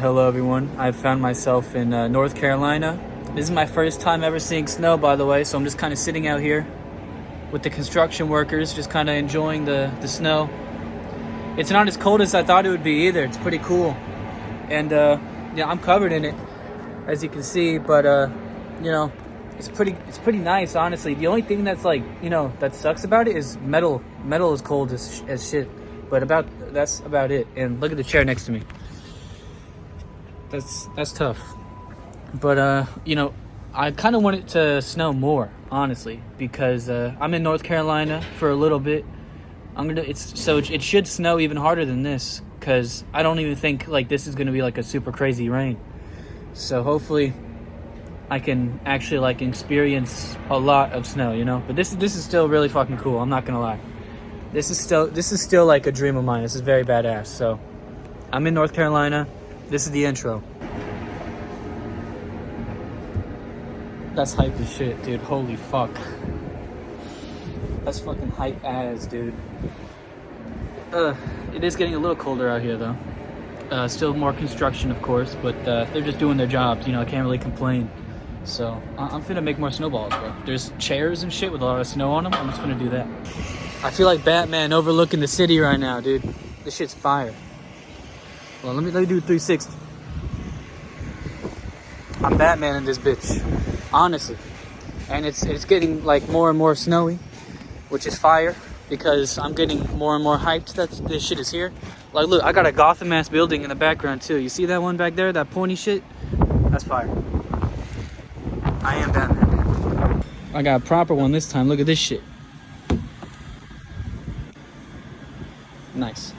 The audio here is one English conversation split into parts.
Hello everyone, I've found myself in North Carolina. This is my first time ever seeing snow, by the way, so I'm just kind of sitting out here with the construction workers, just kind of enjoying the snow. It's not as cold as I thought it would be either. It's pretty cool. And yeah, I'm covered in it, as you can see, but you know, it's pretty nice, honestly. The only thing that's like, that sucks about it is metal. Metal is cold as shit, but that's about it. And look at the chair next to me. That's tough. But I kind of want it to snow more, honestly, because I'm in North Carolina for a little bit. It should snow even harder than this, because I don't even think like this is gonna be like a super crazy rain. So hopefully I can actually like experience a lot of snow, But this is still really fucking cool. I'm not gonna lie. This is still like a dream of mine. This is very badass. So I'm in North Carolina. This is the intro. That's hype as shit, dude. Holy fuck. That's fucking hype as, dude. It is getting a little colder out here, though. Still more construction, of course, but they're just doing their jobs. I can't really complain. So I'm finna make more snowballs, bro. There's chairs and shit with a lot of snow on them. I'm just gonna do that. I feel like Batman overlooking the city right now, dude. This shit's fire. Well, let me do 360. I'm Batman in this bitch, honestly. And it's getting like more and more snowy, which is fire, because I'm getting more and more hyped that this shit is here. Like, look, I got a Gotham ass building in the background too. You see that one back there, that pointy shit? That's fire. I am Batman, dude. I got a proper one this time. Look at this shit. Nice.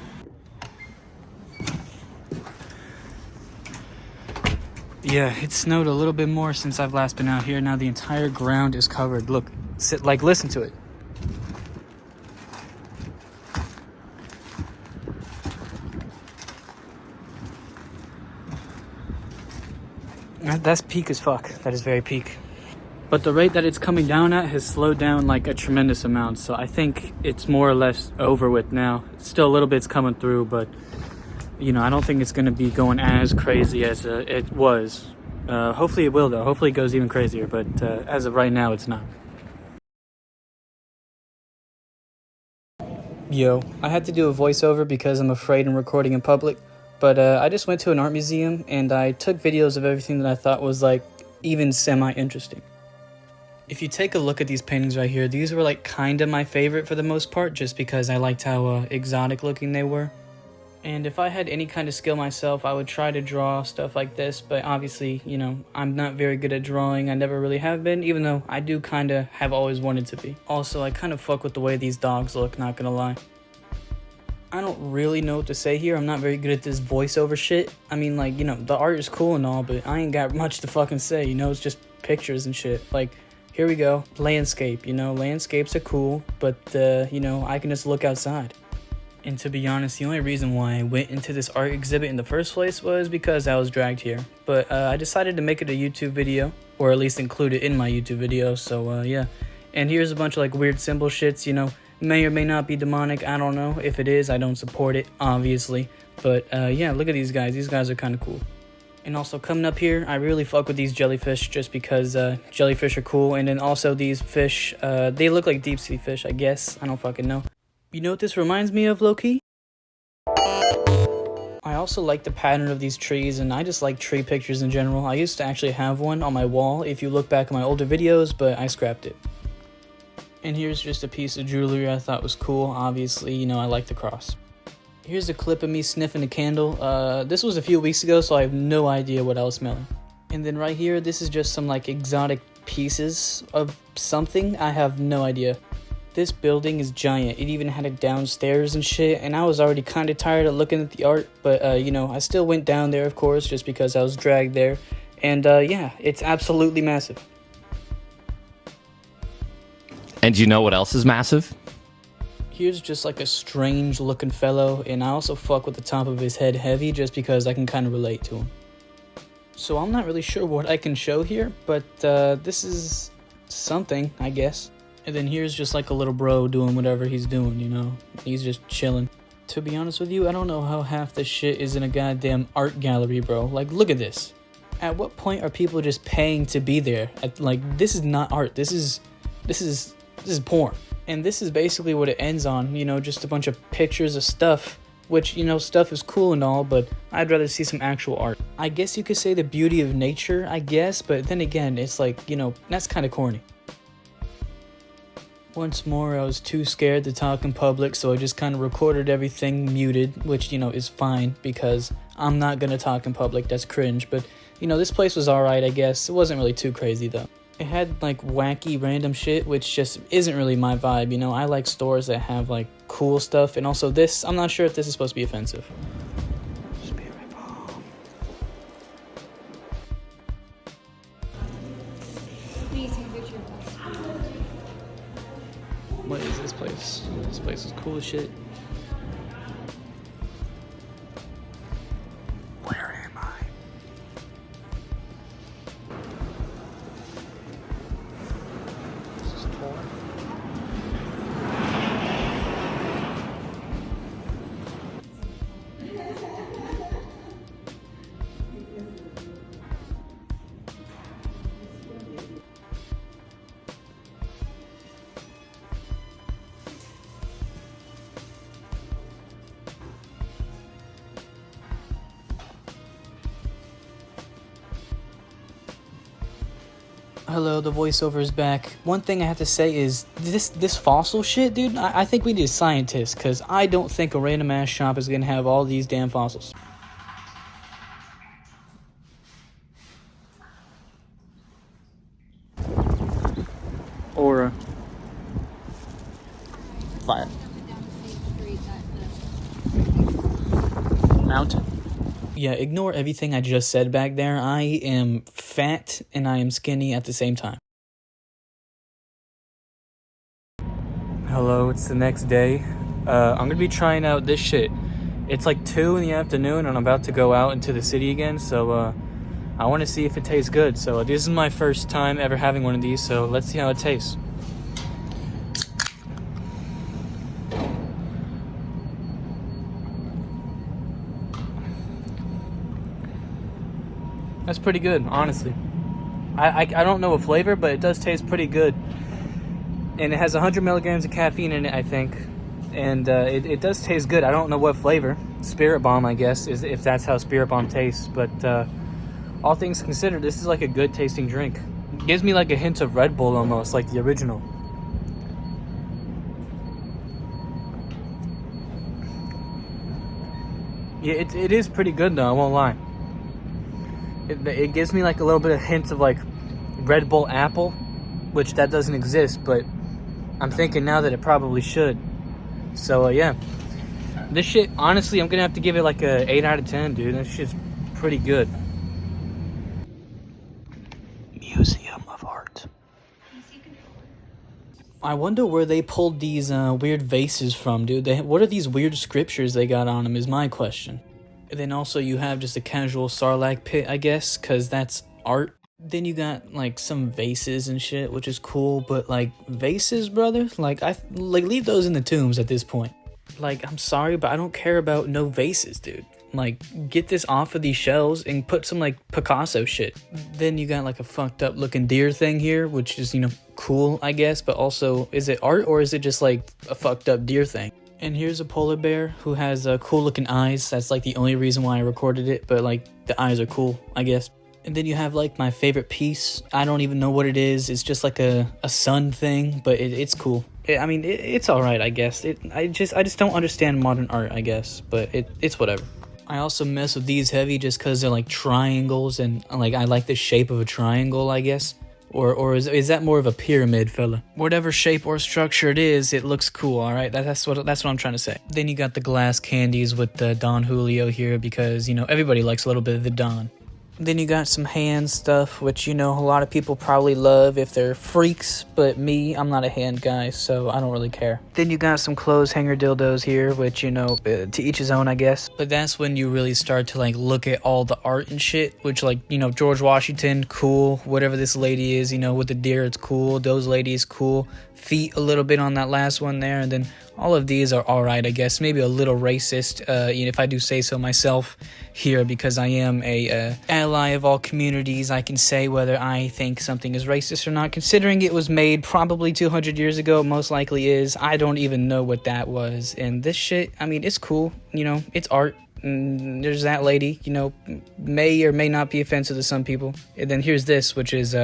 Yeah, it snowed a little bit more since I've last been out here. Now the entire ground is covered. Look, listen to it. That's peak as fuck. That is very peak. But the rate that it's coming down at has slowed down like a tremendous amount. So I think it's more or less over with now. Still a little bit's coming through, but I don't think it's going to be going as crazy as it was. Hopefully it will, though. Hopefully it goes even crazier, but as of right now, it's not. Yo, I had to do a voiceover because I'm afraid I'm recording in public, but I just went to an art museum and I took videos of everything that I thought was like even semi-interesting. If you take a look at these paintings right here, these were like kind of my favorite for the most part, just because I liked how exotic looking they were. And if I had any kind of skill myself, I would try to draw stuff like this, but obviously, I'm not very good at drawing. I never really have been, even though I do kind of have always wanted to be. Also, I kind of fuck with the way these dogs look, not gonna lie. I don't really know what to say here. I'm not very good at this voiceover shit. I mean, like, the art is cool and all, but I ain't got much to fucking say, it's just pictures and shit. Like, here we go, landscape, landscapes are cool, but, I can just look outside. And to be honest, the only reason why I went into this art exhibit in the first place was because I was dragged here. But I decided to make it a YouTube video, or at least include it in my YouTube video, so yeah. And here's a bunch of like weird symbol shits, may or may not be demonic, I don't know. If it is, I don't support it, obviously. But yeah, look at these guys are kind of cool. And also coming up here, I really fuck with these jellyfish just because jellyfish are cool. And then also these fish, they look like deep sea fish, I guess. I don't fucking know. You know what this reminds me of, low-key? I also like the pattern of these trees, and I just like tree pictures in general. I used to actually have one on my wall if you look back at my older videos, but I scrapped it. And here's just a piece of jewelry I thought was cool. Obviously, I like the cross. Here's a clip of me sniffing a candle. This was a few weeks ago, so I have no idea what I was smelling. And then right here, this is just some like exotic pieces of something. I have no idea. This building is giant. It even had it downstairs and shit, and I was already kind of tired of looking at the art, but I still went down there, of course, just because I was dragged there. And yeah, it's absolutely massive. And do you know what else is massive? Here's just like a strange looking fellow, and I also fuck with the top of his head heavy just because I can kind of relate to him. So I'm not really sure what I can show here, but this is something, I guess. And then here's just like a little bro doing whatever he's doing, He's just chilling. To be honest with you, I don't know how half this shit is in a goddamn art gallery, bro. Like, look at this. At what point are people just paying to be there? Like, this is not art. This is porn. And this is basically what it ends on, you know, just a bunch of pictures of stuff, which, you know, stuff is cool and all, but I'd rather see some actual art. I guess you could say the beauty of nature, I guess, but then again, it's like, you know, that's kind of corny. Once more, I was too scared to talk in public, so I just kind of recorded everything muted, which, you know, is fine because I'm not gonna talk in public. That's cringe, but, you know, this place was alright, I guess. It wasn't really too crazy, though. It had, like, wacky, random shit, which just isn't really my vibe, you know? I like stores that have, like, cool stuff, and also this, I'm not sure if this is supposed to be offensive. Spirit bomb. Please take a picture of us. What is this place? This place is cool as shit. Where am I? This is cool. Hello, the voiceover is back. One thing I have to say is this fossil shit, dude, I think we need scientists, because I don't think a random ass shop is gonna have all these damn fossils. Aura. Fire. Mountain. Yeah, ignore everything I just said back there. I am fat and I am skinny at the same time. Hello, it's the next day. I'm gonna be trying out this shit. It's like 2 in the afternoon and I'm about to go out into the city again, so I want to see if it tastes good. So this is my first time ever having one of these, so let's see how it tastes. That's pretty good, honestly. I don't know what flavor, but it does taste pretty good. And it has 100 milligrams of caffeine in it, I think. And it does taste good. I don't know what flavor. Spirit Bomb, I guess, is if that's how Spirit Bomb tastes. But all things considered, this is like a good tasting drink. It gives me like a hint of Red Bull almost, like the original. Yeah, it is pretty good though, I won't lie. It gives me like a little bit of hints of like Red Bull apple, which that doesn't exist, but I'm thinking now that it probably should. So yeah, this shit, honestly, I'm gonna have to give it like a 8 out of 10, dude. This shit's pretty good. Museum of Art. I wonder where they pulled these weird vases from, dude. What are these weird scriptures they got on them is my question. And then also you have just a casual Sarlacc pit, I guess, because that's art. Then you got like some vases and shit, which is cool, but like vases, brother, like leave those in the tombs at this point. Like, I'm sorry, but I don't care about no vases, dude. Like, get this off of these shelves and put some like Picasso shit. Then you got like a fucked up looking deer thing here, which is, you know, cool, I guess, but also, is it art or is it just like a fucked up deer thing? And here's a polar bear who has cool looking eyes. That's like the only reason why I recorded it, but like the eyes are cool, I guess. And then you have like my favorite piece. I don't even know what it is. It's just like a sun thing, but it's cool. It's all right, I guess. I just don't understand modern art, I guess, but it's whatever. I also mess with these heavy just because they're like triangles, and like I like the shape of a triangle, I guess. Or is that more of a pyramid, fella? Whatever shape or structure it is, it looks cool, alright? That's what I'm trying to say. Then you got the glass candies with the Don Julio here because, you know, everybody likes a little bit of the Don. Then you got some hand stuff, which, you know, a lot of people probably love if they're freaks, but me, I'm not a hand guy, so I don't really care. Then you got some clothes hanger dildos here, which, you know, to each his own, I guess. But that's when you really start to, like, look at all the art and shit, which, like, you know, George Washington, cool. Whatever this lady is, you know, with the deer, it's cool. Those ladies, cool. feet a little bit on that last one there, and then all of these are alright, I guess. Maybe a little racist, if I do say so myself here, because I am a ally of all communities. I can say whether I think something is racist or not, considering it was made probably 200 years ago. It most likely is. I don't even know what that was. And this shit, I mean, it's cool, it's art. There's that lady, may or may not be offensive to some people. And then here's this, which is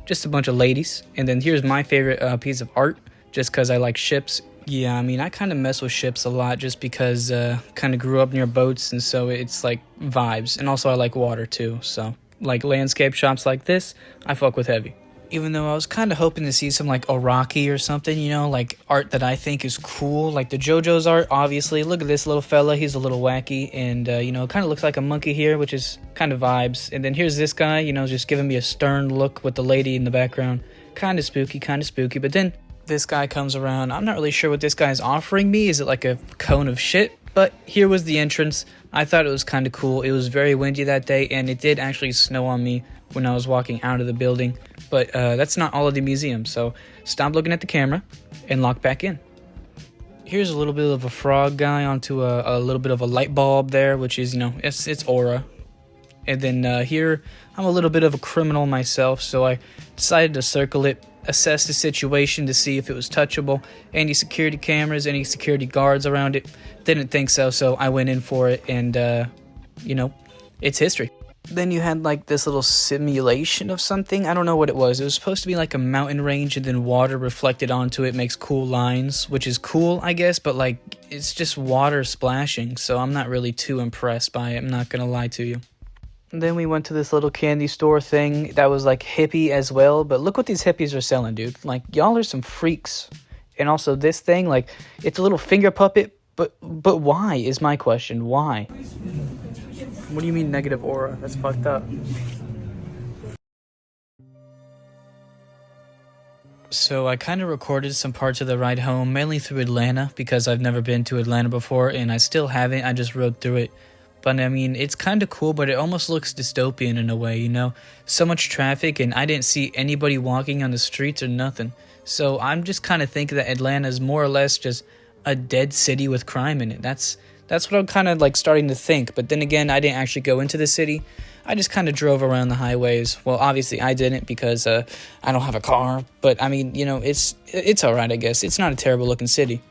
just a bunch of ladies. And then here's my favorite piece of art, just because I like ships. Yeah, I mean, I kind of mess with ships a lot just because kind of grew up near boats, and so it's like vibes. And also I like water too, so like landscape shots like this, I fuck with heavy. Even though I was kind of hoping to see some like Iraqi or something, like art that I think is cool, like the JoJo's art, obviously. Look at this little fella, he's a little wacky, and it kind of looks like a monkey here, which is kind of vibes. And then here's this guy, just giving me a stern look with the lady in the background. Kind of spooky, but then this guy comes around. I'm not really sure what this guy is offering me. Is it like a cone of shit? But here was the entrance. I thought it was kind of cool. It was very windy that day, and it did actually snow on me when I was walking out of the building. But that's not all of the museum, so stop looking at the camera and lock back in. Here's a little bit of a frog guy onto a little bit of a light bulb there, which is, it's aura. And then here, I'm a little bit of a criminal myself, so I decided to circle it, assess the situation to see if it was touchable. Any security cameras, any security guards around it? Didn't think so, so I went in for it, and, it's history. Then you had like this little simulation of something. I don't know what it was. It was supposed to be like a mountain range, and then water reflected onto it makes cool lines, which is cool, I guess, but like it's just water splashing, so I'm not really too impressed by it. I'm not gonna lie to you. And then we went to this little candy store thing that was like hippie as well, but look what these hippies are selling, dude. Like, y'all are some freaks. And also this thing, like, it's a little finger puppet, but why is my question? Why? What do you mean negative aura? That's fucked up. So I kind of recorded some parts of the ride home, mainly through Atlanta, because I've never been to Atlanta before, and I still haven't. I just rode through it. But I mean, it's kind of cool, but it almost looks dystopian in a way, So much traffic, and I didn't see anybody walking on the streets or nothing. So I'm just kind of thinking that Atlanta is more or less just a dead city with crime in it. That's what I'm kind of like starting to think. But then again, I didn't actually go into the city. I just kind of drove around the highways. Well, obviously I didn't because I don't have a car. But I mean, it's all right, I guess. It's not a terrible looking city.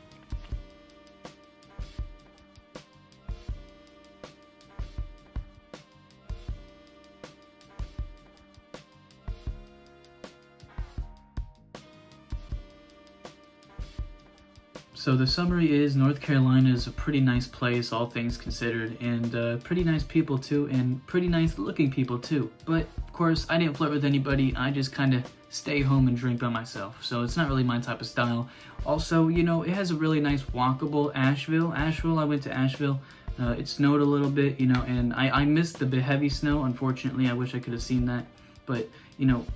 So the summary is North Carolina is a pretty nice place, all things considered, and pretty nice people too, and pretty nice looking people too. But of course, I didn't flirt with anybody. I just kind of stay home and drink by myself. So it's not really my type of style. Also, it has a really nice walkable Asheville. I went to Asheville. It snowed a little bit, and I missed the heavy snow. Unfortunately, I wish I could have seen that. But,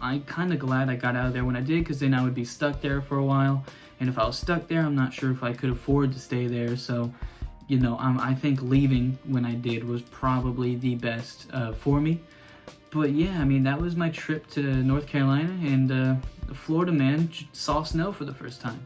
I'm kind of glad I got out of there when I did, because then I would be stuck there for a while. And if I was stuck there, I'm not sure if I could afford to stay there. So, I think leaving when I did was probably the best for me. But yeah, I mean, that was my trip to North Carolina, and Florida man saw snow for the first time.